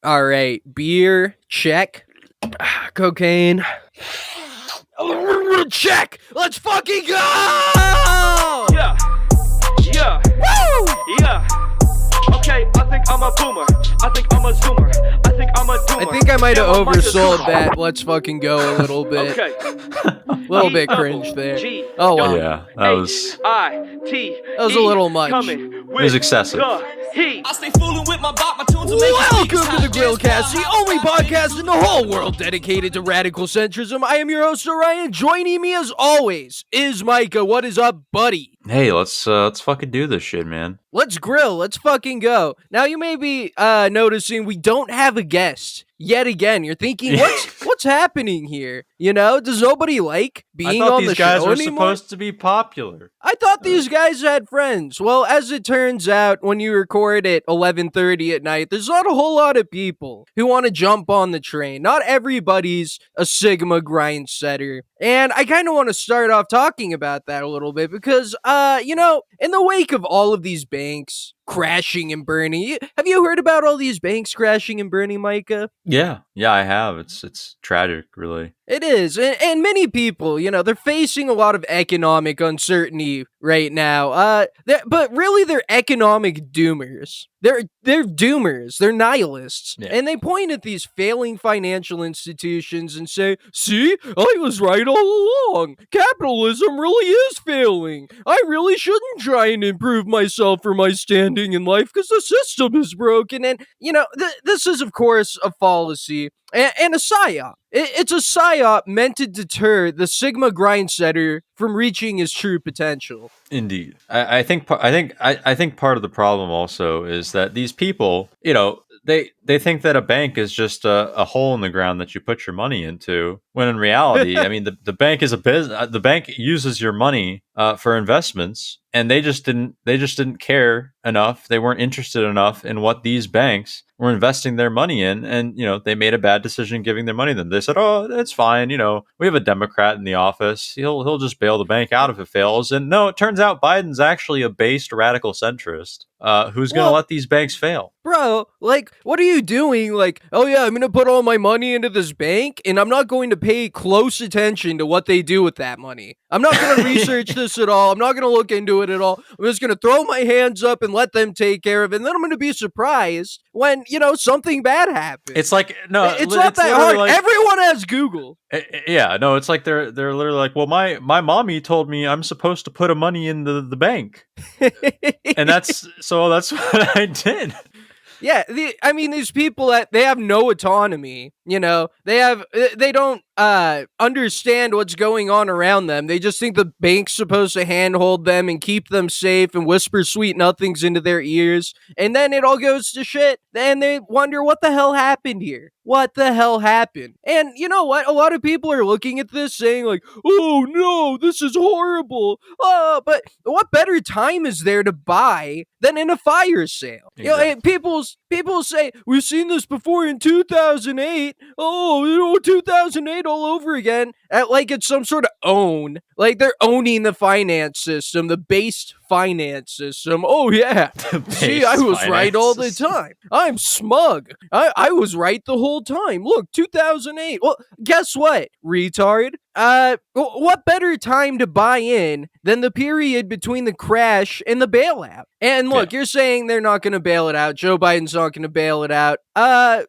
All right, beer, check. Cocaine. Check. Let's fucking go! Yeah, yeah, Woo! yeah. Okay, I think I'm a boomer. I think I'm a zoomer. I think I'm a doomer. I think I might have Yeah, I'm a oversold zoomer. that. Let's fucking go a little bit. Okay. Little bit cringe there. G Oh well. Yeah, that was H-I-T. That was a little much. Coming with was excessive. the heat. I stay fooling with my bot, my tunes will make you Welcome weak. to the Grillcast, the only podcast in the whole world dedicated to radical centrism. I am your host, Orion. Joining me as always is Micah. What is up, buddy? Hey, let's fucking do this shit, man. Let's grill. Let's fucking go. Now, you may be noticing we don't have a guest yet again. You're thinking, what's happening here? You know, does nobody like being I thought on these the guys show were anymore? supposed to be popular. I thought these guys had friends. Well, as it turns out, when you record at 11:30 at night, there's not a whole lot of people who want to jump on the train. Not everybody's a Sigma grind setter. And I kind of want to start off talking about that a little bit because, you know, in the wake of all of these banks crashing and burning, have you heard about all these banks crashing and burning, Micah? Yeah, I have. It's tragic, really. It is, and many people, you know, they're facing a lot of economic uncertainty right now. But really, they're economic doomers. They're doomers. They're nihilists, Yeah. and they point at these failing financial institutions and say, "See, I was right all along. Capitalism really is failing. I really shouldn't try and improve myself or my standing in life because the system is broken." And you know, this is of course a fallacy and a psyop. It's a psyop meant to deter the Sigma grind setter from reaching his true potential. Indeed. I think part of the problem also is that these people, you know, they think that a bank is just a hole in the ground that you put your money into. When in reality, I mean, the bank is a business. The bank uses your money for investments, and they just didn't care enough. They weren't interested enough in what these banks were investing their money in, and you know, they made a bad decision giving their money to them. They said, "Oh, it's fine. You know, we have a Democrat in the office. He'll just bail the bank out if it fails." And no, it turns out Biden's actually a based radical centrist who's going to let these banks fail. Bro, like, what are you doing? Like, oh yeah, I'm gonna put all my money into this bank, and I'm not going to pay close attention to what they do with that money. I'm not gonna research this at all. I'm not gonna look into it at all. I'm just gonna throw my hands up and let them take care of it, and then I'm gonna be surprised when, you know, something bad happens. It's like, no, it's not that hard. like, Everyone has Google. yeah, no, it's like they're literally like, well, my mommy told me I'm supposed to put a money in the bank, and that's what I did. Yeah, I mean, these people that they have no autonomy. You know, they don't understand what's going on around them. They just think the bank's supposed to handhold them and keep them safe and whisper sweet nothings into their ears. And then it all goes to shit. And they wonder what the hell happened here. What the hell happened? And you know what? A lot of people are looking at this saying like, "Oh no, this is horrible." Oh, but what better time is there to buy than in a fire sale? Exactly. You know, and people say, "We've seen this before in 2008. Oh, you know, 2008 all over again." Like it's some sort of own. Like they're owning the finance system, the based finance system. Oh yeah. See, I was right all the time. I'm smug. I was right the whole time. Look, 2008. Well, guess what, retard? What better time to buy in than the period between the crash and the bailout? And look, You're saying they're not going to bail it out. Joe Biden's not going to bail it out. I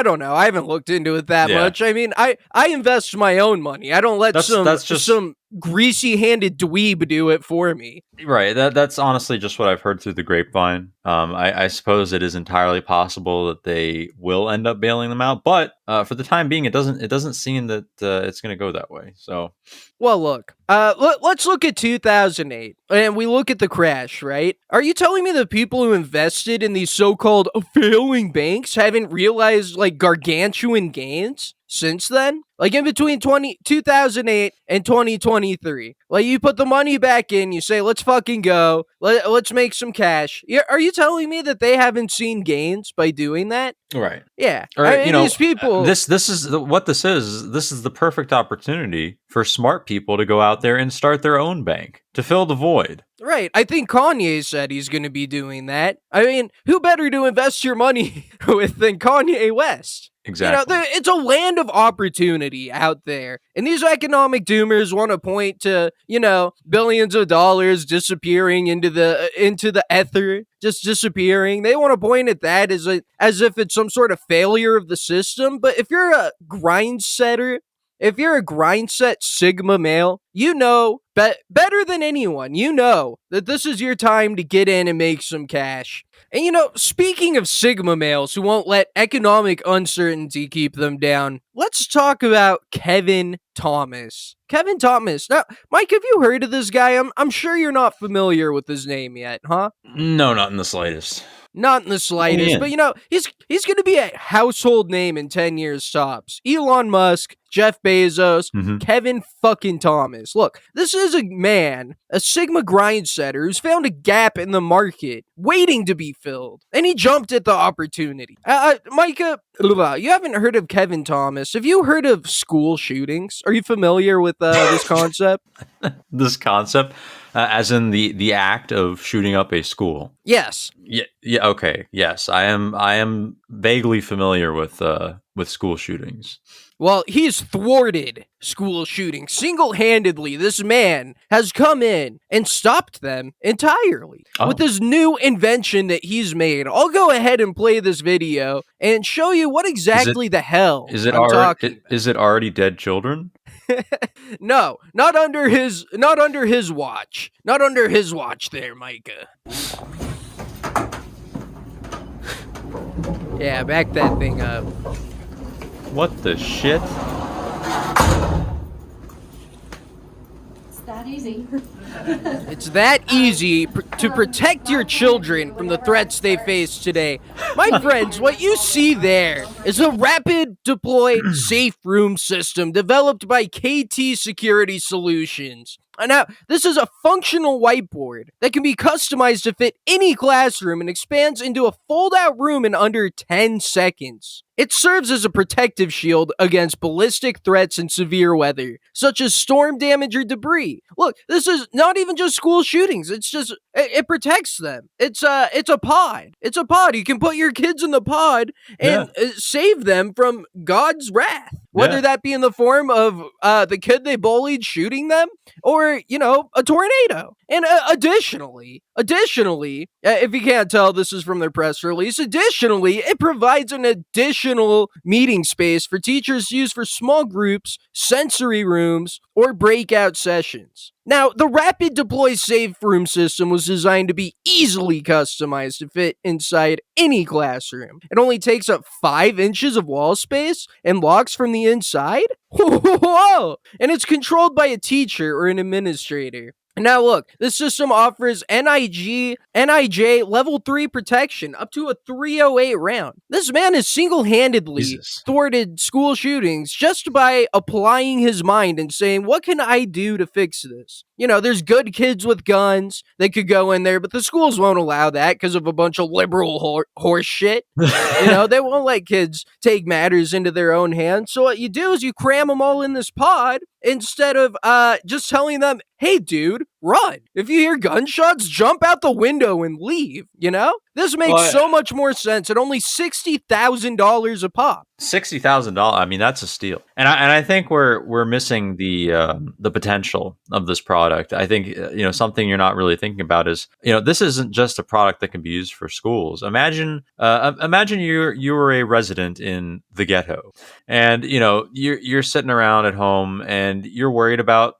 don't know. I haven't looked into it that much. I mean, I invest my own money. I don't let some greasy-handed dweeb do it for me. Right. That's honestly just what I've heard through the grapevine. I suppose it is entirely possible that they will end up bailing them out, but for the time being, it doesn't seem that it's going to go that way. So, well, look. Let's look at 2008, and we look at the crash. Right? Are you telling me the people who invested in these so-called failing banks haven't realized like gargantuan gains? since then. Like in between 2008 and 2023. Like you put the money back in, you say, let's fucking go. Let's make some cash. Are you telling me that they haven't seen gains by doing that? Right. Yeah. Or, I mean, these people. this is what this is. This is the perfect opportunity for smart people to go out there and start their own bank to fill the void. Right. I think Kanye said he's going to be doing that. I mean, who better to invest your money with than Kanye West? Exactly. It's a land of opportunity out there. And these economic doomers want to point to, billions of dollars disappearing into the ether, just disappearing. They want to point at that as if it's some sort of failure of the system. But if you're a grind setter, if you're a grind set Sigma male, better than anyone, that this is your time to get in and make some cash. And speaking of Sigma males who won't let economic uncertainty keep them down, let's talk about Kevin Thomas. Kevin Thomas. Now, Mike, have you heard of this guy? I'm sure you're not familiar with his name yet, huh? No, not in the slightest. Not in the slightest, but he's going to be a household name in 10 years tops. Elon Musk, Jeff Bezos, Kevin fucking Thomas. Look, this is a man, a Sigma grind setter who's found a gap in the market waiting to be filled, and he jumped at the opportunity. Micah, you haven't heard of Kevin Thomas. Have you heard of school shootings? Are you familiar with this concept? This concept? As in the act of shooting up a school. Yes. Yeah. Okay. Yes, I am vaguely familiar with school shootings. Well, he's thwarted school shootings single-handedly. This man has come in and stopped them entirely with this new invention that he's made. I'll go ahead and play this video and show you what exactly the hell is it I'm talking about. Is it already dead children? No, not under his watch. Not under his watch there, Micah. Yeah, back that thing up. What the shit? It's that easy. It's that easy to protect your children from the threats they face today. My friends, what you see there is a rapid deploy safe room system developed by KT Security Solutions. Now, this is a functional whiteboard that can be customized to fit any classroom and expands into a fold-out room in under 10 seconds. It serves as a protective shield against ballistic threats and severe weather, such as storm damage or debris. Look, this is not even just school shootings. It's just, it protects them. It's a pod. It's a pod. You can put your kids in the pod and save them from God's wrath. Whether that be in the form of the kid they bullied shooting them, or, a tornado. And additionally, if you can't tell, this is from their press release. Additionally, it provides an additional meeting space for teachers to use for small groups, sensory rooms, or breakout sessions. Now, the rapid deploy safe room system was designed to be easily customized to fit inside any classroom. It only takes up 5 inches of wall space and locks from the inside. Whoa! And it's controlled by a teacher or an administrator. Now look, this system offers NIJ level 3 protection up to a 308 round. This man has single-handedly thwarted school shootings just by applying his mind and saying, what can I do to fix this? There's good kids with guns that could go in there, but the schools won't allow that because of a bunch of liberal horse shit. They won't let kids take matters into their own hands. So what you do is you cram them all in this pod instead of just telling them, hey, dude, run. If you hear gunshots, jump out the window and leave, This makes so much more sense at only $60,000 a pop. $60,000. I mean, that's a steal. And I think we're missing the potential of this product. I think something you're not really thinking about is this isn't just a product that can be used for schools. Imagine you were a resident in the ghetto, and you're sitting around at home and you're worried about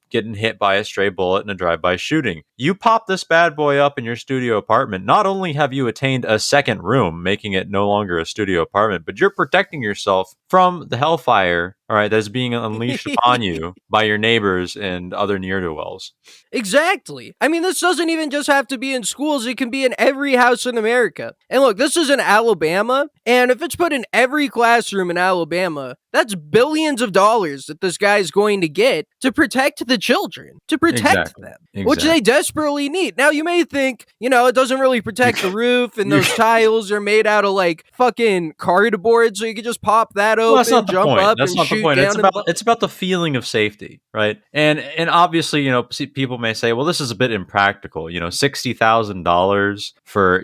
getting hit by a stray bullet in a drive-by shooting. you pop this bad boy up in your studio apartment. Not only have you attained a second room, making it no longer a studio apartment, but you're protecting yourself from the hellfire, all right, that is being unleashed upon you by your neighbors and other near to wells. Exactly. I mean, this doesn't even just have to be in schools. It can be in every house in America. And look, this is in Alabama. And if it's put in every classroom in Alabama, that's billions of dollars that this guy's going to get to protect the children, to protect them, which they desperately need. Now, you may think, it doesn't really protect the roof and those tiles are made out of like fucking cardboard. So you could just pop that open, jump up and shoot down. It's about the feeling of safety, right? And obviously, people may say, well, this is a bit impractical, $60,000 for,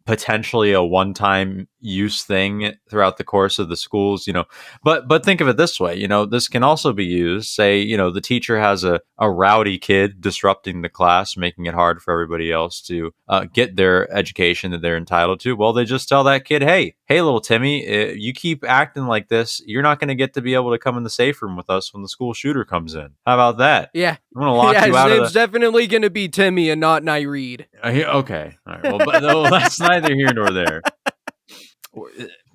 potentially a one-time use thing throughout the course of the schools, but think of it this way, this can also be used, say, the teacher has a rowdy kid disrupting the class, making it hard for everybody else to get their education that they're entitled to. Well, they just tell that kid, hey, little Timmy, you keep acting like this, you're not going to get to be able to come in the safe room with us when the school shooter comes in. How about that? Yeah. I'm going to lock you out his name's definitely going to be Timmy and not Nyreed. Okay. All right. Well, that's neither here nor there.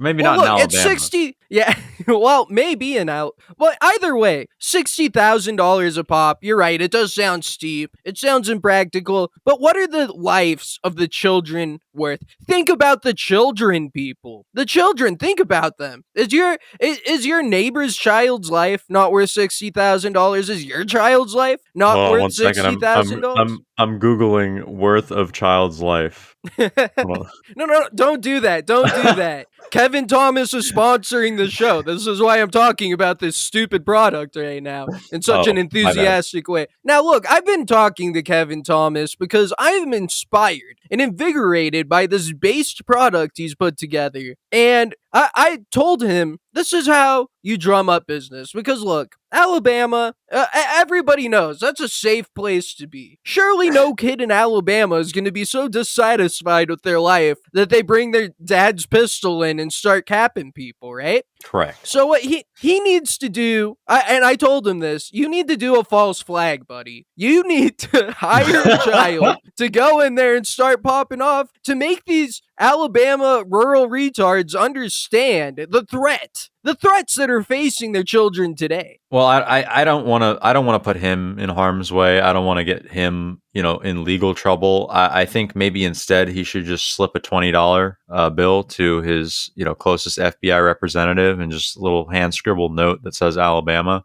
Maybe not in Alabama. It's 60. Yeah. Well, maybe in but either way, $60,000 a pop. You're right. It does sound steep. It sounds impractical. But what are the lives of the children worth? Think about the children, people. The children. Think about them. Is your neighbor's child's life not worth $60,000? Is your child's life not worth $60,000? I'm googling worth of child's life. No, don't do that. Don't do that. Kevin Thomas is sponsoring the show. This is why I'm talking about this stupid product right now in such an enthusiastic way. Now, look, I've been talking to Kevin Thomas because I'm inspired and invigorated by this based product he's put together. And I told him this is how you drum up business. Because look, Alabama, everybody knows that's a safe place to be. Surely no kid in Alabama is going to be so dissatisfied with their life that they bring their dad's pistol in and start capping people, right? Correct. So what he needs to do, and I told him this, you need to do a false flag, buddy. You need to hire a child to go in there and start popping off to make these Alabama rural retards understand the threats that are facing their children today. Well, I don't want to put him in harm's way. I don't want to get him, in legal trouble. I think maybe instead he should just slip a $20 bill to his, closest FBI representative and just a little hand scribbled note that says Alabama.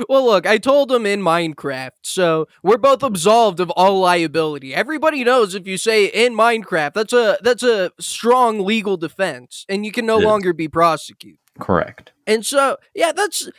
Well, look, I told him in Minecraft, so we're both absolved of all liability. Everybody knows if you say in Minecraft, that's a strong legal defense, and you can no longer be prosecuted. Correct. And so, yeah, that's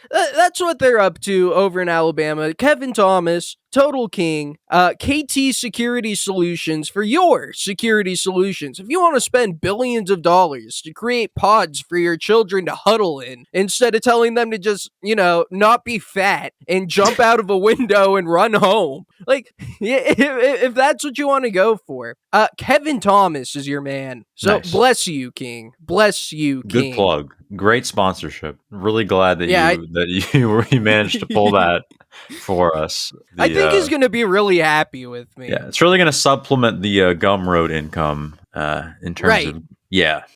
what they're up to over in Alabama. Kevin Thomas, Total King, KT Security Solutions for your security solutions. If you want to spend billions of dollars to create pods for your children to huddle in, instead of telling them to just, not be fat and jump out of a window and run home. Like, if that's what you want to go for, Kevin Thomas is your man. So nice. Bless you, King. Bless you, King. Good plug. Great sponsorship. Really glad that you managed to pull that for us. I think he's going to be really happy with me. Yeah, it's really going to supplement the Gumroad income in terms of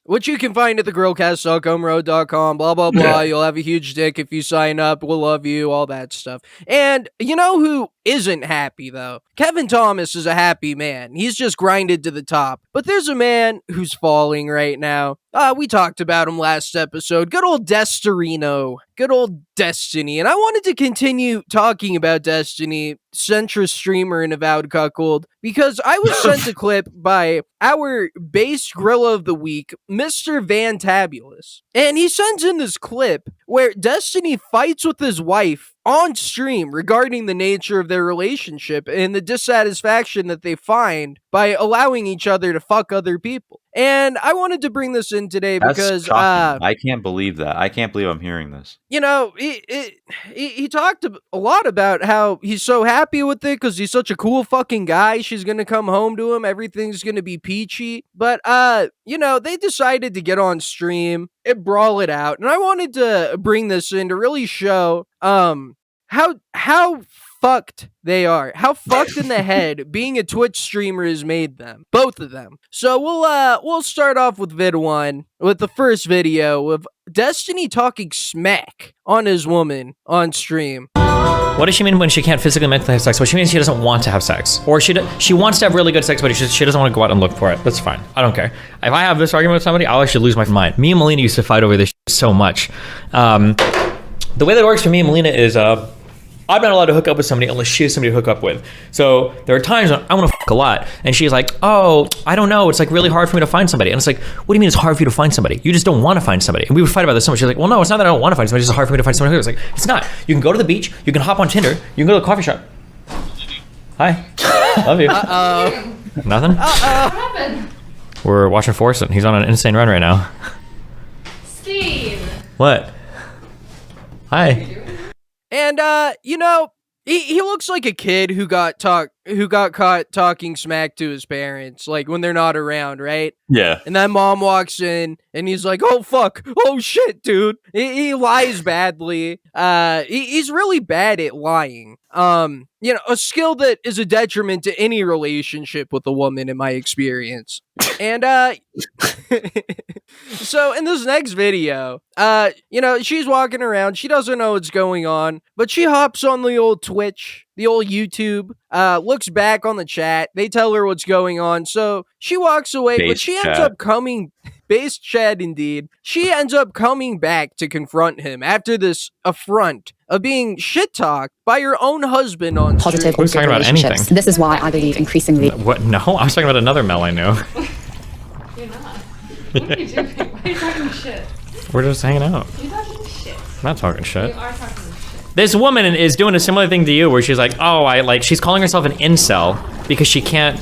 which you can find at thegrillcast.gumroad.com, blah, blah, blah. Yeah. You'll have a huge dick if you sign up. We'll love you, all that stuff. And you know who isn't happy, though? Kevin Thomas is a happy man. He's just grinded to the top. But there's a man who's falling right now. We talked about him last episode. Good old Destorino. Good old Destiny. And I wanted to continue talking about Destiny, centrist streamer and avowed cuckold, because I was sent a clip by our base Gorilla of the Week, Mr. Vantabulous. And he sends in this clip where Destiny fights with his wife on stream regarding the nature of their relationship and the dissatisfaction that they find by allowing each other to fuck other people. And I wanted to bring this in today because I can't believe that. I can't believe I'm hearing this. He talked a lot about how he's so happy with it because he's such a cool fucking guy. She's gonna come home to him. Everything's gonna be peachy. But they decided to get on stream and brawl it out. And I wanted to bring this in to really show how fucked they are. How fucked in the head being a Twitch streamer has made them. Both of them. So we'll start off with vid 1, with the first video of Destiny talking smack on his woman on stream. What does she mean when she can't physically mentally have sex? Well, she means she doesn't want to have sex. Or she wants to have really good sex, but she doesn't want to go out and look for it. That's fine. I don't care. If I have this argument with somebody, I'll actually lose my mind. Me and Melina used to fight over this so much. The way that works for me and Melina is I'm not allowed to hook up with somebody unless she has somebody to hook up with. So there are times when I want to fuck a lot, and she's like, oh, I don't know, it's like really hard for me to find somebody. And it's like, what do you mean it's hard for you to find somebody? You just don't want to find somebody. And we would fight about this so much. She's like, well, no, it's not that I don't want to find somebody, it's just hard for me to find somebody. It's like, it's not. You can go to the beach, you can hop on Tinder, you can go to a coffee shop. Hi. Love you. Uh-oh. Nothing? What happened? We're watching Forsen. He's on an insane run right now. Steve. What? Hi. And he looks like a kid who got caught talking smack to his parents, like when they're not around, right? Yeah. And then mom walks in and he's like, oh fuck, oh shit, dude. He lies badly. He's really bad at lying. A skill that is a detriment to any relationship with a woman in my experience. And so in this next video, she's walking around, she doesn't know what's going on, but she hops on the old Twitch, the old YouTube, looks back on the chat, they tell her what's going on, so she walks away, but she ends up coming, base chat indeed, she ends up coming back to confront him after this affront of being shit-talked by her own husband on stream. Positive Who's talking about relationships. anything? This is why I believe increasingly. What? No, I was talking about another Mel I knew. You're not. What are you doing? Why are you talking shit? We're just hanging out. You're talking shit. I'm not talking shit. You are talking shit. This woman is doing a similar thing to you, where she's like, "Oh, she's calling herself an incel because she can't,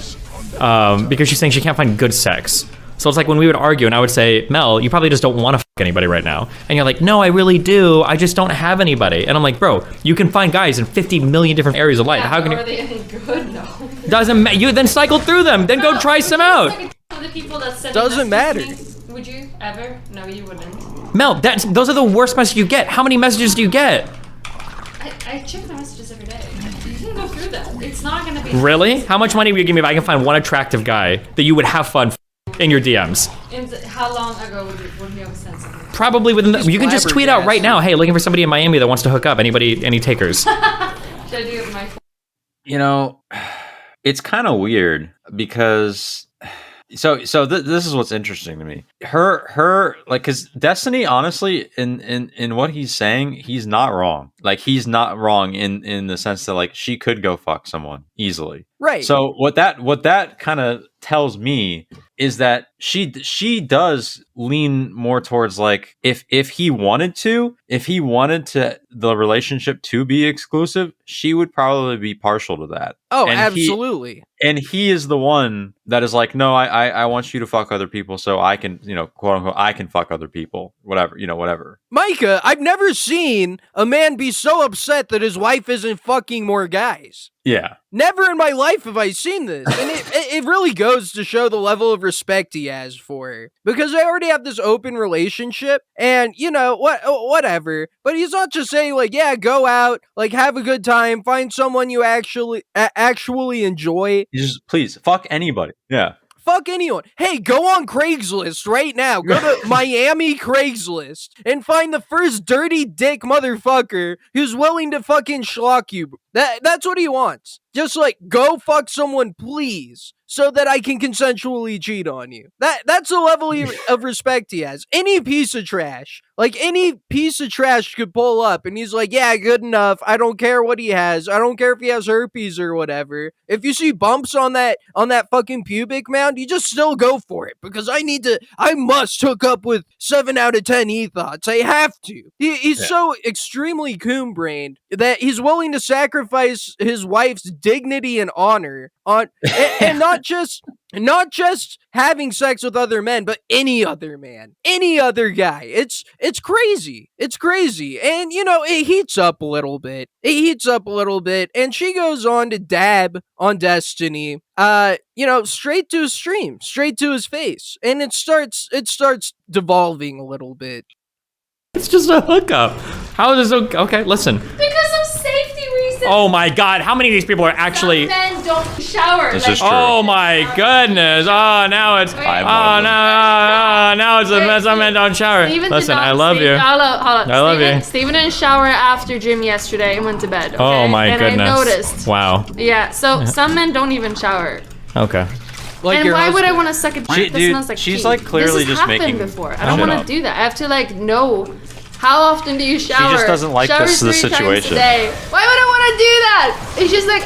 because she's saying she can't find good sex." So it's like when we would argue, and I would say, "Mel, you probably just don't want to fuck anybody right now," and you're like, "No, I really do. I just don't have anybody." And I'm like, "Bro, you can find guys in 50 million different areas of life. Yeah, How can are you?" they any good? No. Doesn't matter. You then cycle through them. Then go try some out. The people that send Doesn't messages matter. to me, would you ever? No, you wouldn't. Mel, those are the worst messages you get. How many messages do you get? I check the messages every day. You can go through them. It's not gonna be. Really? How much money would you give me if I can find one attractive guy that you would have fun in your DMs? How long ago would you have sent something? Probably within. You can just tweet out right now. Hey, looking for somebody in Miami that wants to hook up. Anybody? Any takers? Should I do it with my phone? It's kind of weird because this is what's interesting to me. Her like, because Destiny, honestly, in what he's saying, he's not wrong. Like, he's not wrong in the sense that, like, she could go fuck someone easily. Right. So what that kind of tells me is that she does lean more towards, like, if he wanted to the relationship to be exclusive, she would probably be partial to that. Oh, And absolutely. And he is the one that is like, no, I want you to fuck other people so I can, quote unquote, I can fuck other people, whatever. Micah, I've never seen a man be so upset that his wife isn't fucking more guys. Yeah. Never in my life have I seen this. And it really goes to show the level of respect he has for her. Because they already have this open relationship, and, whatever. But he's not just saying, like, yeah, go out, like, have a good time, find someone you actually enjoy. You just, please, fuck anybody. Yeah. Fuck anyone. Hey, go on Craigslist right now. Go to Miami Craigslist and find the first dirty dick motherfucker who's willing to fucking schlock you. That's what he wants. Just, like, go fuck someone, please, so that I can consensually cheat on you. That's the level of respect he has. Any piece of trash could pull up and he's like, yeah, good enough. I don't care what he has. I don't care if he has herpes or whatever. If you see bumps on that fucking pubic mound, you just still go for it, because I must hook up with 7 out of 10 e-thoughts. I have to. He's so extremely coon-brained that he's willing to sacrifice his wife's dignity and honor on and not just having sex with other men, but any other man, any other guy. It's crazy. It's crazy. And it heats up a little bit. And she goes on to dab on Destiny, straight to his stream, straight to his face. And it starts devolving a little bit. It's just a hookup. How is this okay? Listen. Because of safety reasons. reason. Oh my God, how many of these people are actually? Some men don't shower. This is true. Oh my goodness! Oh, now it's. I'm Oh one of them. no! Now it's a some men don't shower. Listen, I love you. Hold up. I love you. Steven didn't shower after gym yesterday and went to bed. Okay? Oh my goodness! And I noticed. Wow. Yeah. So some men don't even shower. Okay. Like And your why would I husband. want to suck a dick that Dude, smells like she's pee? like clearly this has just happened making before. I don't shit want up. to do that. I have to like know. How often do you shower? just doesn't like Shower this 3 times situation. a day. Why would I want to do that? It's just like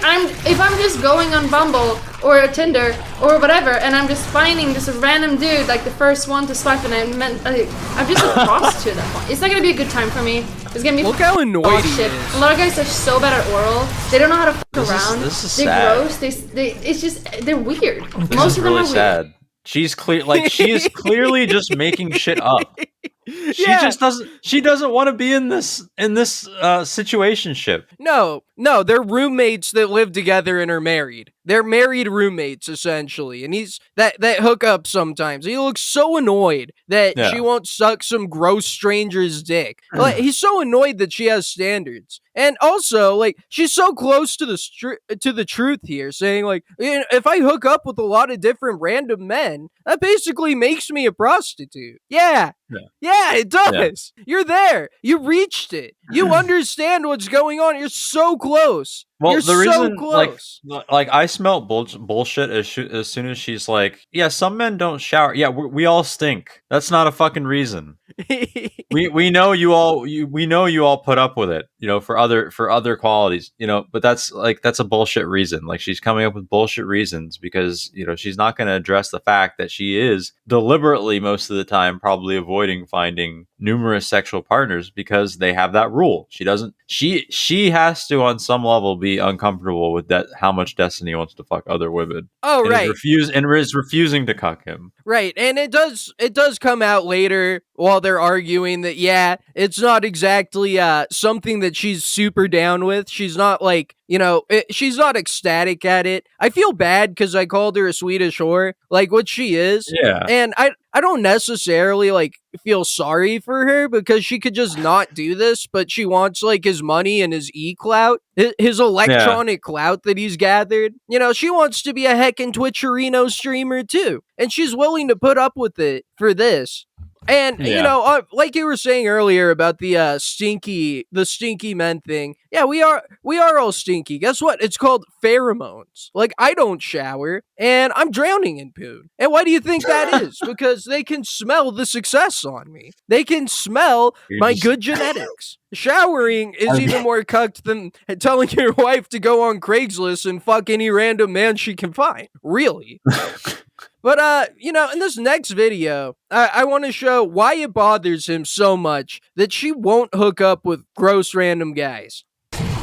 if I'm just going on Bumble or Tinder or whatever, and I'm just finding this random dude, like the first one to swipe, and I'm just a prostitute at that point. It's not gonna be a good time for me. It's gonna be Look how annoyed dog he shit. is. A lot of guys are so bad at oral. They don't know how to fuck around. this is they're sad. gross. It's just they're weird. This Most is of them really are weird. sad. She's she is clearly just making shit up. She Yeah. just doesn't. She doesn't want to be in this situationship. No, they're roommates that live together and are married. They're married roommates essentially, and he's that hook up sometimes. He looks so annoyed that Yeah. she won't suck some gross stranger's dick. Like he's so annoyed that she has standards, and also like she's so close to the truth here, saying like, you know, if I hook up with a lot of different random men, that basically makes me a prostitute. Yeah, it does. You're there. You reached it. You understand what's going on. You're so close. Well, You're the reason, so close. like I smelt bullshit as soon as she's like, yeah, some men don't shower. Yeah, we all stink. That's not a fucking reason. we know you all we know you all put up with it, you know, for other qualities, you know, but that's a bullshit reason. Like she's coming up with bullshit reasons because, you know, she's not going to address the fact that she is deliberately most of the time probably avoiding finding numerous sexual partners because they have that rule. She has to on some level be uncomfortable with that, how much Destiny wants to fuck other women. Oh, and right. is refusing to cuck him. Right, and it does come out later while they're arguing that yeah, it's not exactly something that she's super down with. She's not like, you know, she's not ecstatic at it. I feel bad because I called her a Swedish whore, like what she is. Yeah. And I don't necessarily like feel sorry for her because she could just not do this, but she wants like his money and his e-clout, his electronic clout that he's gathered. You know, she wants to be a heckin' Twitcherino streamer too, and she's willing to put up with it for this. And you know, like you were saying earlier about the stinky men thing. Yeah, we are all stinky. Guess what? It's called pheromones. Like I don't shower, and I'm drowning in poo. And why do you think that is? Because they can smell the success on me. They can smell my good genetics. Showering is even more cucked than telling your wife to go on Craigslist and fuck any random man she can find. Really. But, you know, in this next video, I want to show why it bothers him so much that she won't hook up with gross random guys.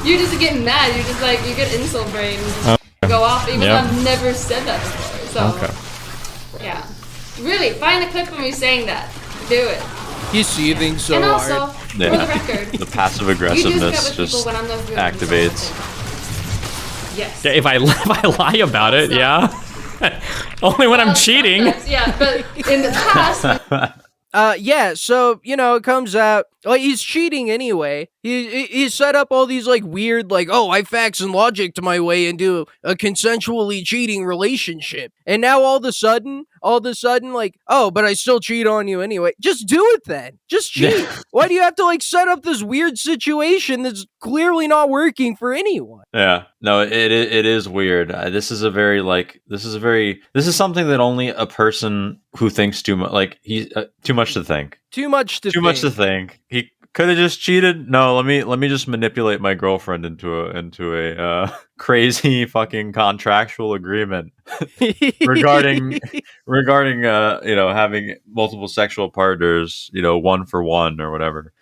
You just get mad. You just like you get insult brain. And just go off. Even though I've never said that before. So yeah, really find a clip of me saying that. Do it. He's seething so And also, hard. for the record, The passive you do aggressiveness hook up with just people when I'm not doing activates. something. Yes. Yeah, if I lie about it, yeah. Only when I'm cheating. Yeah, but in the past, Yeah, so, you know, it comes out, like, he's cheating anyway. He set up all these, like, weird, like, oh, I facts and logic to my way into a consensually cheating relationship. And now all of a sudden, like, oh, but I still cheat on you anyway. Just do it then. Just cheat. Why do you have to, like, set up this weird situation that's clearly not working for anyone? Yeah, no, it is weird. This is something that only a person who thinks too much, like he's too much to think. Too much to think. He could have just cheated. No, let me just manipulate my girlfriend into a crazy fucking contractual agreement regarding you know, having multiple sexual partners, you know, 1 for 1 or whatever.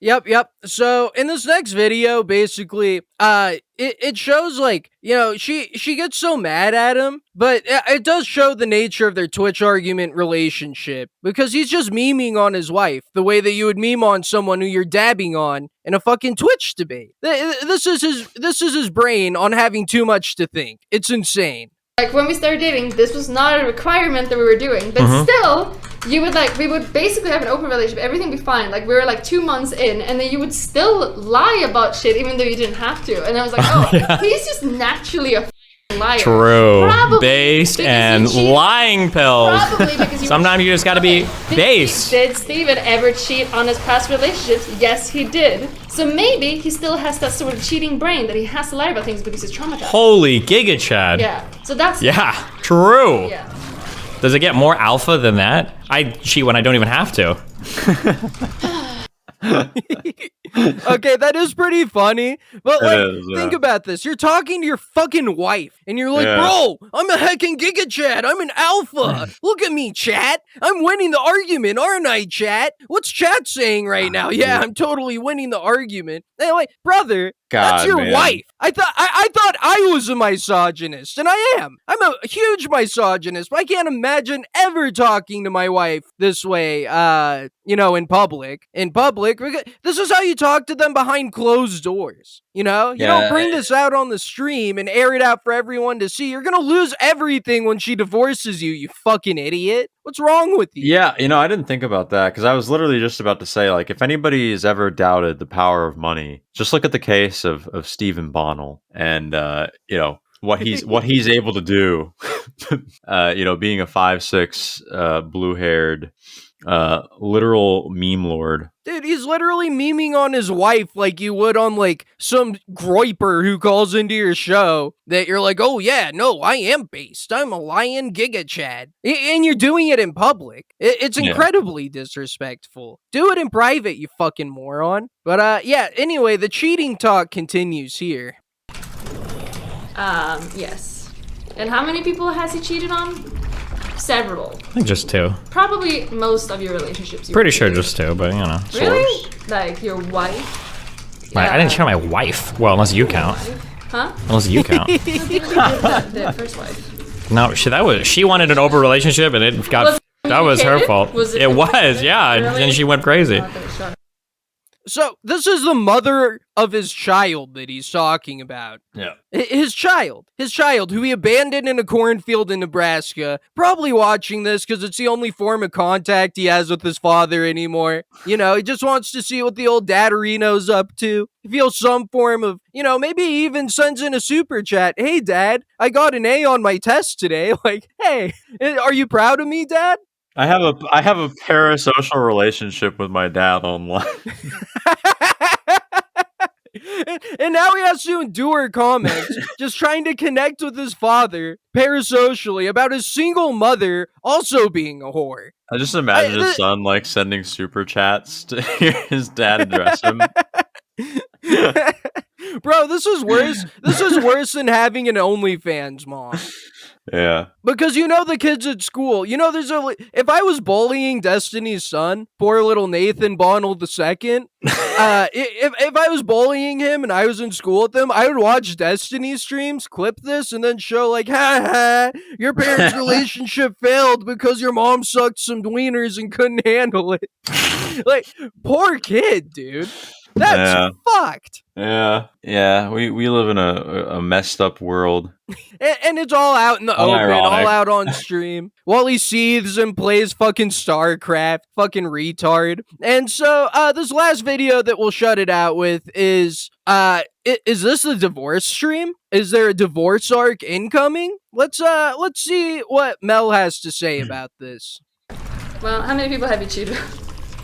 Yep. So in this next video, basically, it shows like, you know, she gets so mad at him, but it does show the nature of their Twitch argument relationship because he's just memeing on his wife the way that you would meme on someone who you're dabbing on in a fucking Twitch debate. This is his brain on having too much to think. It's insane. like when we started dating, this was not a requirement that we were doing, but still, you would like, we would basically have an open relationship, everything be fine. Like we were like 2 months in, and then you would still lie about shit even though you didn't have to. And I was like, oh, he's just naturally a liar. True. Probably Based because and you cheated. lying pills. Probably because you Sometimes you just gotta be based. Did Steven ever cheat on his past relationships? Yes, he did. So maybe he still has that sort of cheating brain that he has to lie about things because he's traumatized. Holy giga Chad. Yeah. So that's Yeah, true. Yeah. Does it get more alpha than that? I cheat when I don't even have to. Okay, that is pretty funny. But It like, is, yeah. think about this. You're talking to your fucking wife, and you're like, Yeah. bro, I'm a heckin' giga chat. I'm an alpha. Look at me, chat. I'm winning the argument, aren't I, chat? What's chat saying right now? Yeah, I'm totally winning the argument. Anyway, brother, that's God, your man. wife. I thought I was a misogynist, and I am. I'm a huge misogynist, but I can't imagine ever talking to my wife this way, in public. In public, because this is how you talk to them behind closed doors. You know? You don't bring this out on the stream and air it out for everyone to see. You're gonna lose everything when she divorces you, you fucking idiot. What's wrong with you? Yeah, I didn't think about that because I was literally just about to say, like, if anybody has ever doubted the power of money, just look at the case of Stephen Bonnell and what he's able to do. Being a 5'6", blue-haired, literal meme lord. Dude, he's literally memeing on his wife like you would on, like, some groiper who calls into your show that you're like, oh, yeah, no, I am based. I'm a lion giga chad. And you're doing it in public. It's incredibly disrespectful. Do it in private, you fucking moron. But, anyway, the cheating talk continues here. Yes. And how many people has he cheated on? Several. I think just 2. Probably most of your relationships. Pretty sure just 2, but Really? Like your wife? I didn't cheat on my wife. Well, unless you count. Huh? Unless you count. The first wife. No, she wanted an open relationship and it got. That was her fault. It was, yeah. Really? And she went crazy. So, this is the mother of his child that he's talking about. Yeah. His child, who he abandoned in a cornfield in Nebraska, probably watching this because it's the only form of contact he has with his father anymore. He just wants to see what the old Dadarino's up to. He feels some form of, maybe he even sends in a super chat. Hey, Dad, I got an A on my test today. Like, hey, are you proud of me, Dad? I have a parasocial relationship with my dad online. And now he has to endure comments just trying to connect with his father parasocially about his single mother also being a whore. I just imagine his son like sending super chats to hear his dad address him. Bro, this is worse. This is worse than having an OnlyFans mom. Yeah. Because the kids at school, if I was bullying Destiny's son, poor little Nathan Bonnell II, if I was bullying him and I was in school with him, I would watch Destiny streams, clip this, and then show like, ha ha, your parents' relationship failed because your mom sucked some wieners and couldn't handle it. Like, poor kid, dude. That's fucked. Yeah. We live in a messed up world. And it's all out in the open, Unironic. all out on stream, while he seethes and plays fucking StarCraft, fucking retard. And so, this last video that we'll shut it out with is this a divorce stream? Is there a divorce arc incoming? Let's see what Mel has to say about this. Well, how many people have you cheated?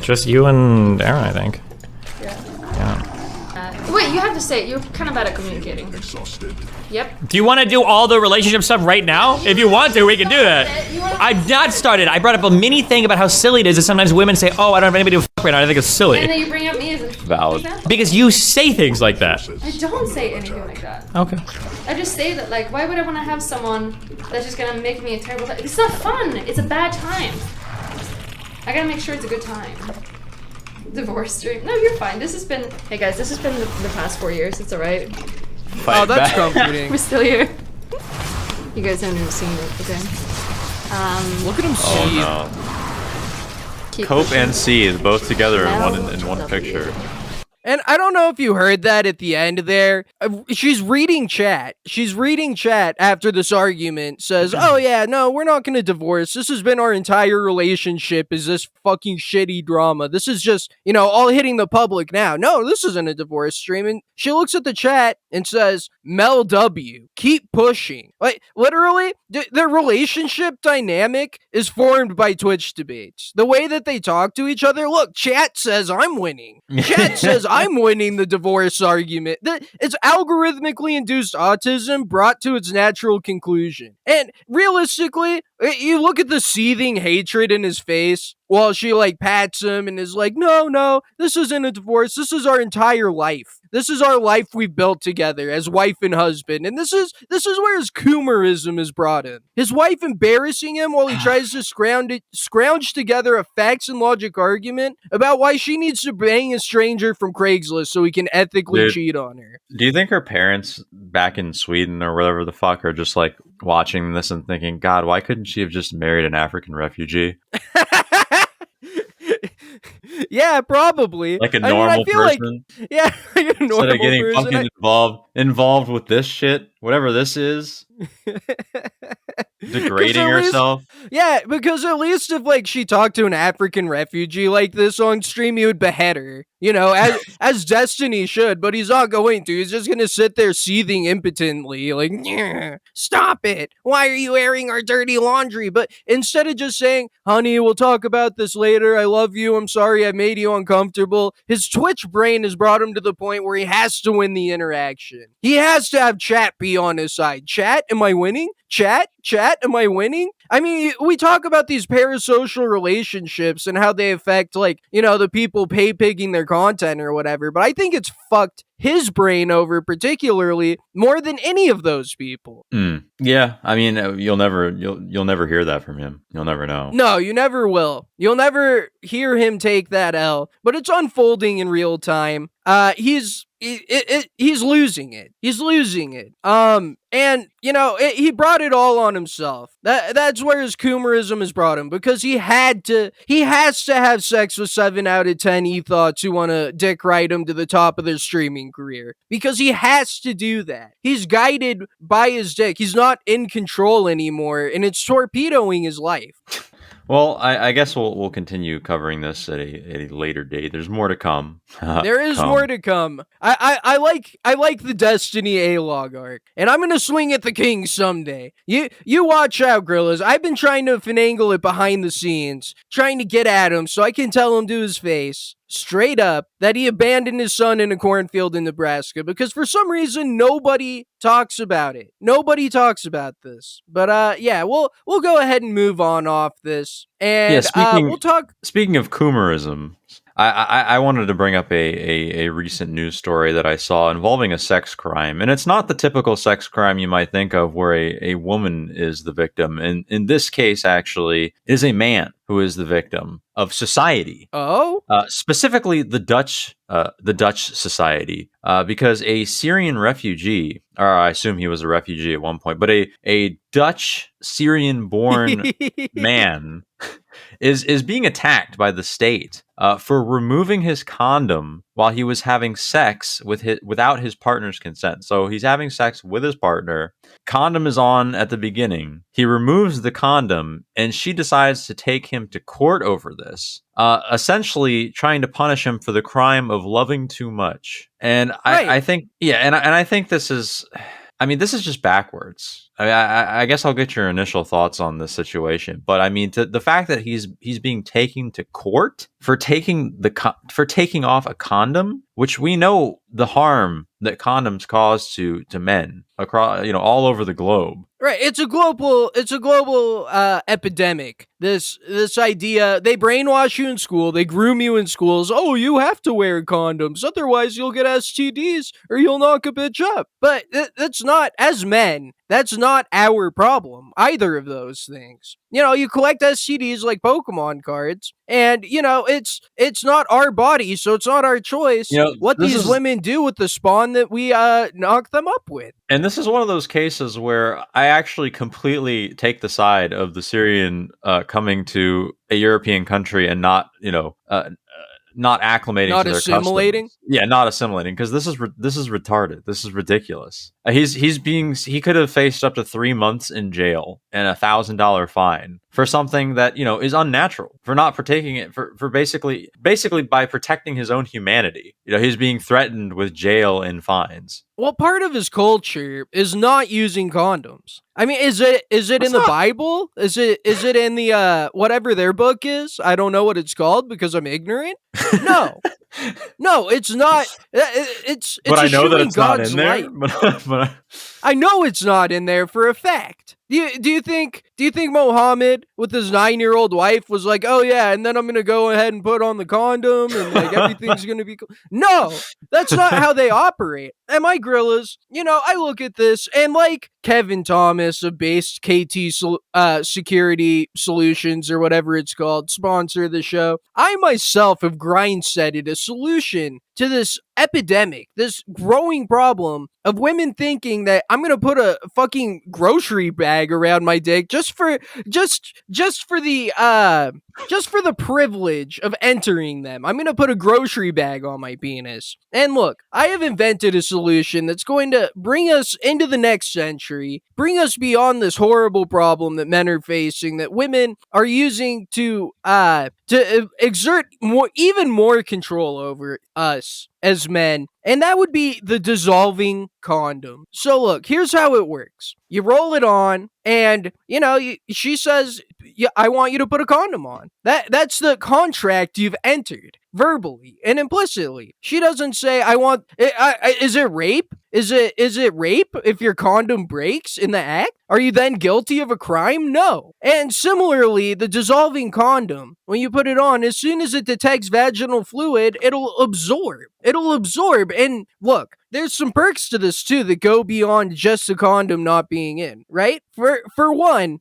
Just you and Aaron, I think. Yeah. Yeah. Wait, you have to say it. You're kind of bad at communicating. Yep. Do you want to do all the relationship stuff right now? If you want to, we can do that. I've not started. I brought up a mini thing about how silly it is that sometimes women say, oh, I don't have anybody to fuck right now. I think it's silly. And then you bring up me as a Valid. example. Because you say things like that. I don't say anything like that. Okay. I just say that, like, why would I want to have someone that's just gonna make me a terrible time? It's not fun. It's a bad time. I gotta make sure it's a good time. Divorce stream. No, you're fine. Hey guys, this has been the past 4 years. It's alright. Oh, that's comforting. We're still here. You guys haven't even seen it, okay? Look at him Oh seethe. no. Keep Cope pushing. and seethe both together in Mel one picture. And I don't know if you heard that at the end there. She's reading chat. She's reading chat after this argument. Says, "Oh yeah, no, we're not going to divorce. This has been our entire relationship. Is this fucking shitty drama? This is just, all hitting the public now. No, this isn't a divorce stream." And she looks at the chat and says, "Mel W, keep pushing." Like literally, their relationship dynamic is formed by Twitch debates. The way that they talk to each other. Look, chat says I'm winning. Chat says I'm winning the divorce argument. It's algorithmically induced autism brought to its natural conclusion. And realistically, you look at the seething hatred in his face while she pats him and is like, no, this isn't a divorce. This is our entire life. This is our life we've built together as wife and husband. And this is where his coomerism is brought in. His wife embarrassing him while he tries to scrounge together a facts and logic argument about why she needs to bang a stranger from Craigslist so he can ethically cheat on her. Do you think her parents back in Sweden or whatever the fuck are just watching this and thinking, God, why couldn't she have just married an African refugee? Yeah, probably. Like a normal person? Yeah, like a normal Instead of getting person. fucking involved with this shit, whatever this is. Degrading herself. Yeah, because at least if she talked to an African refugee like this on stream, he would behead her. As Destiny should, but he's not going to. He's just gonna sit there seething impotently, like, stop it. Why are you airing our dirty laundry? But instead of just saying, honey, we'll talk about this later. I love you. I'm sorry I made you uncomfortable. His Twitch brain has brought him to the point where he has to win the interaction. He has to have chat be on his side. Chat, am I winning? Chat, am I winning? I mean, we talk about these parasocial relationships and how they affect, the people pay-pigging their content or whatever, but I think it's fucked his brain over particularly more than any of those people. Yeah, I mean, you'll never hear that from him. You'll never know. No, you never will. You'll never hear him take that L, but it's unfolding in real time. He's losing it. He's losing it. And he brought it all on himself. That's where his coomerism has brought him, because he has to have sex with 7 out of 10 ethos who want to dick ride him to the top of their streaming career, because he has to do that. He's guided by his dick. He's not in control anymore, and it's torpedoing his life. Well, I guess we'll continue covering this at a later date. There's more to come. There is more to come. I like the Destiny A-Log arc, and I'm gonna swing at the king someday. You watch out, Grillas. I've been trying to finagle it behind the scenes, trying to get at him so I can tell him to his face, straight up, that he abandoned his son in a cornfield in Nebraska, because for some reason nobody talks about it. Nobody talks about this. But yeah, we'll go ahead and move on off this. And we'll talk. Speaking of coomerism, I wanted to bring up a recent news story that I saw involving a sex crime. And it's not the typical sex crime you might think of where a woman is the victim. And in this case, actually, it is a man who is the victim of society. Oh? Specifically the Dutch society, because a Syrian refugee, or I assume he was a refugee at one point, but a Dutch Syrian-born man is being attacked by the state for removing his condom while he was having sex without his partner's consent. So he's having sex with his partner. Condom is on at the beginning. He removes the condom, and she decides to take him to court over this, essentially trying to punish him for the crime of loving too much. And I think, and I think this is. I mean, this is just backwards. I mean, I guess I'll get your initial thoughts on this situation, but I mean, the fact that he's being taken to court for taking off a condom, which we know the harm that condoms cause to men across, all over the globe. Right, it's a global epidemic. This idea, they brainwash you in school, they groom you in schools. Oh, you have to wear condoms, otherwise you'll get STDs or you'll knock a bitch up. But that's not, as men, that's not our problem, either of those things. You collect STDs like Pokemon cards, and, it's not our body, so it's not our choice what these women do with the spawn that we knock them up with. And this is one of those cases where I actually completely take the side of the Syrian coming to a European country and not, not acclimating Not to their assimilating? customs. Yeah, not assimilating, because this is retarded. This is ridiculous. He could have faced up to 3 months in jail and $1,000 fine for something that is unnatural, for not partaking it, for basically by protecting his own humanity. He's being threatened with jail and fines. Well, part of his culture is not using condoms. I mean, is it in the Bible? Is it in the whatever their book is? I don't know what it's called because I'm ignorant. No. No, it's not. It's But I know that eschewing it's not God's in there. light. But I know it's not in there for a fact. Do you think Mohammed with his 9-year-old wife was like, oh yeah, and then I'm gonna go ahead and put on the condom and like everything's gonna be cool? No, that's not how they operate. And my Grillas, I look at this and like Kevin Thomas of Based KT Security Solutions or whatever it's called, sponsor the show. I myself have grindsetted a solution to this epidemic, this growing problem of women thinking that I'm gonna put a fucking grocery bag around my dick just for the privilege of entering them. I'm gonna put a grocery bag on my penis. And look, I have invented a solution that's going to bring us into the next century, bring us beyond this horrible problem that men are facing, that women are using to exert even more control over us as men, and that would be the dissolving condom. So look, here's how it works. You roll it on, and she says, "Yeah, I want you to put a condom on." That's the contract you've entered verbally and implicitly. She doesn't say, "I want." Is it rape? Is it rape if your condom breaks in the act? Are you then guilty of a crime? No. And similarly, the dissolving condom, when you put it on, as soon as it detects vaginal fluid, it'll absorb. And look, there's some perks to this too that go beyond just the condom not being in, right? For one,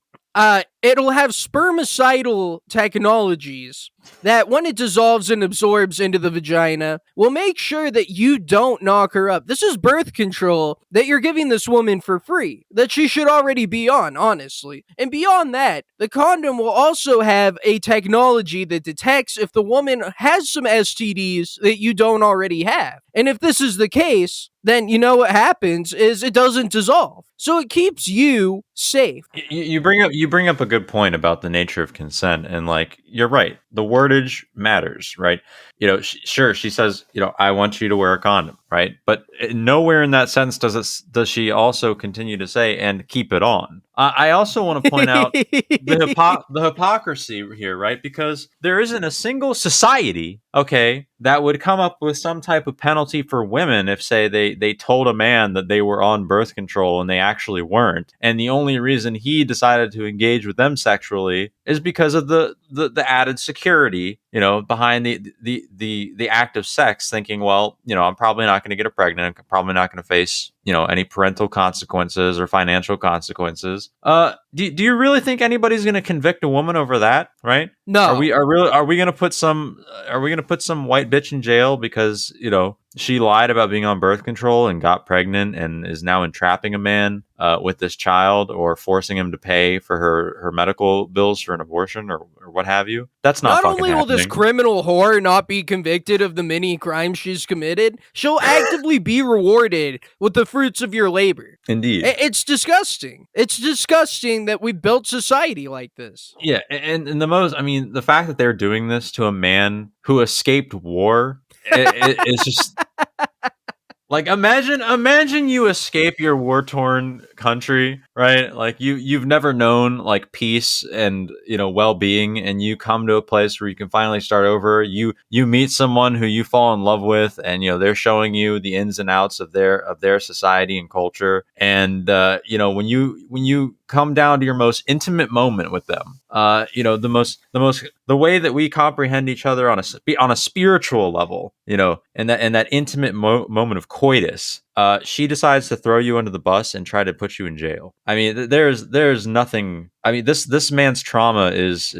it'll have spermicidal technologies that when it dissolves and absorbs into the vagina will make sure that you don't knock her up. This is birth control that you're giving this woman for free, that she should already be on, honestly. And beyond that, the condom will also have a technology that detects if the woman has some STDs that you don't already have. And if this is the case, then what happens is it doesn't dissolve. So it keeps you safe. You bring up a good point about the nature of consent, and like you're right, the wordage matters, right? Sure, she says, I want you to wear a condom, right? But nowhere in that sentence does she also continue to say, and keep it on. I also want to point out the hypocrisy here, right? Because there isn't a single society, okay, that would come up with some type of penalty for women if, say, they told a man that they were on birth control and they actually weren't, and the only reason he decided to engage with them sexually is because of the added security, behind the act of sex, thinking, well, I'm probably not going to get her pregnant. I'm probably not going to face, any parental consequences or financial consequences. Do you really think anybody's going to convict a woman over that? Right? No. Are we going to put some white bitch in jail because, she lied about being on birth control and got pregnant and is now entrapping a man with this child, or forcing him to pay for her medical bills for an abortion or what have you? That's not fucking only will happening. this criminal whore not be convicted of the many crimes she's committed, she'll actively be rewarded with the fruits of your labor. Indeed. It's disgusting. It's disgusting that we built society like this. Yeah, and the fact that they're doing this to a man who escaped war, it's just like, imagine you escape your war-torn country, right? Like you've never known like peace and well-being, and you come to a place where you can finally start over. You meet someone who you fall in love with, and they're showing you the ins and outs of their society and culture. And when you come down to your most intimate moment with them, the way that we comprehend each other on a spiritual level, and that intimate moment of coitus, she decides to throw you under the bus and try to put you in jail. I mean, there's nothing. I mean, this man's trauma is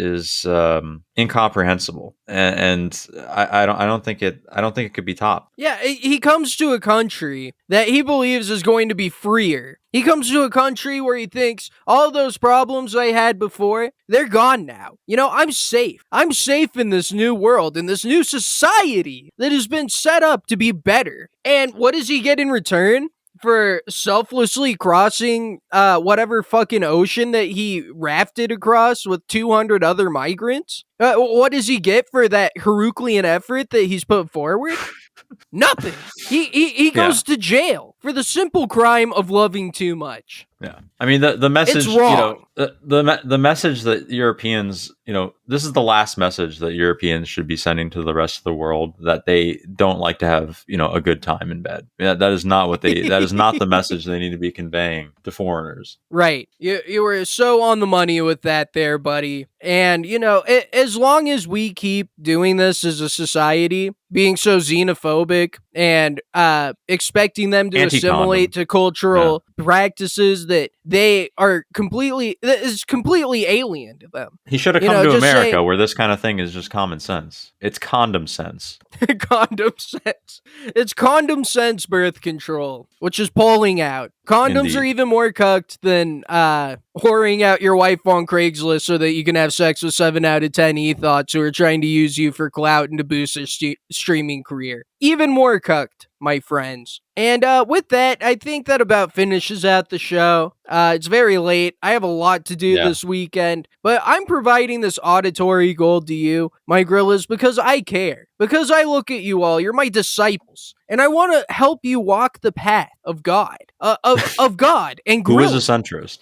incomprehensible, and I don't think it could be topped. Yeah, he comes to a country that he believes is going to be freer. He comes to a country where he thinks all those problems I had before, they're gone now. You know, I'm safe. I'm safe in this new world, in this new society that has been set up to be better. And what does he get in return? For selflessly crossing whatever fucking ocean that he rafted across with 200 other migrants? What does he get for that Herculean effort that he's put forward? Nothing. He goes to jail for the simple crime of loving too much. Yeah, I mean the message. It's wrong. The message that Europeans, this is the last message that Europeans should be sending to the rest of the world, that they don't like to have a good time in bed. Yeah, that is not what that is not the message they need to be conveying to foreigners. Right. You were so on the money with that there, buddy. And, as long as we keep doing this as a society, being so xenophobic and expecting them to assimilate to cultural practices that they are completely alien to them. He should have come to America where this kind of thing is just common sense. It's condom sense. Condom sense. It's condom sense birth control, which is pulling out. Condoms Indeed. are even more cucked than whoring out your wife on Craigslist so that you can have sex with 7 out of 10 e-thoughts who are trying to use you for clout and to boost their streaming career. Even more cucked, my friends. And with that, I think that about finishes out the show. It's very late. I have a lot to do this weekend, but I'm providing this auditory gold to you, my Grillas, because I care. Because I look at you all, you're my disciples, and I want to help you walk the path of God, of God and Grillas. Who is a centrist?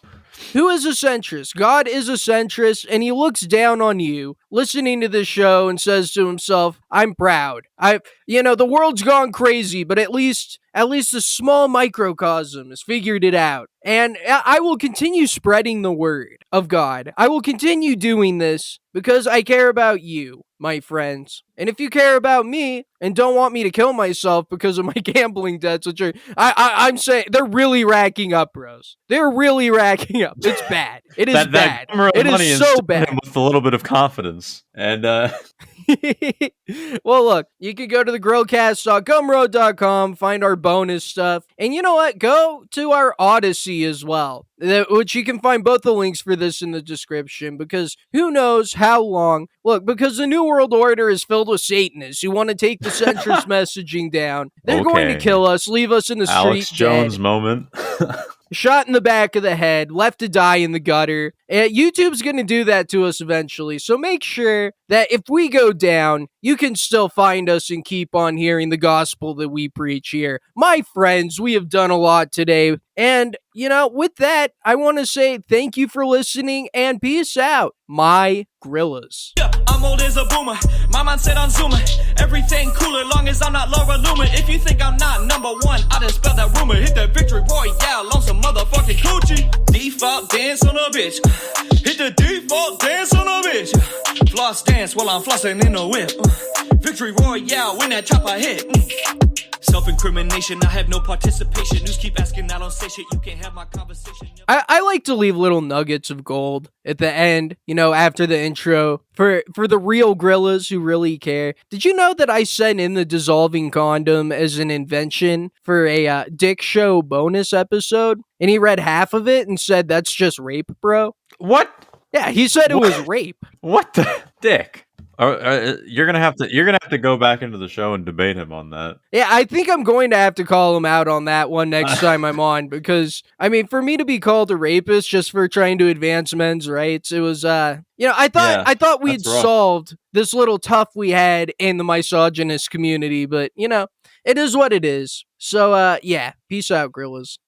Who is a centrist? God is a centrist, and he looks down on you listening to this show and says to himself, I'm proud. The world's gone crazy, but at least a small microcosm has figured it out. And I will continue spreading the word of God. I will continue doing this because I care about you, my friends. And if you care about me and don't want me to kill myself because of my gambling debts, which are, I'm saying, they're really racking up, bros. They're really racking up. It's bad. It is bad. It is so bad. With a little bit of confidence. And, well, look, you can go to the grillcast.gumroad.com, find our bonus stuff. And you know what? Go to our Odyssey as well, which you can find both the links for this in the description, because who knows how long. Look, because the New World Order is filled with Satanists who want to take the centrist messaging down. They're going to kill us, leave us in the street Alex Jones dead. moment. Shot in the back of the head, left to die in the gutter. YouTube's going to do that to us eventually, so make sure that if we go down, you can still find us and keep on hearing the gospel that we preach here. My friends, we have done a lot today, and, with that, I want to say thank you for listening, and peace out, my Grillas. I'm old as a boomer. My mind said on Zoomer. Everything cooler, long as I'm not Laura Loomer. If you think I'm not number one, I just spell that rumor. Hit that victory royale on some motherfucking coochie. Default dance on a bitch. Hit the default dance on a bitch. Floss dance while I'm flossing in a whip. Victory royale when that chopper hit. Self-incrimination, I have no participation. News keep asking, I don't say shit. You can't have my conversation. I like to leave little nuggets of gold at the end, after the intro, for the real Grillas who really care. Did you know that I sent in the dissolving condom as an invention for a Dick Show bonus episode? And he read half of it and said, that's just rape, bro. What? Yeah, he said it was rape. What the dick? You're gonna have to go back into the show and debate him on that. Yeah, I think I'm going to have to call him out on that one next time I'm on, because for me to be called a rapist just for trying to advance men's rights, it was I thought we'd solved this little tough we had in the misogynist community, but it is what it is. So peace out, Grillas.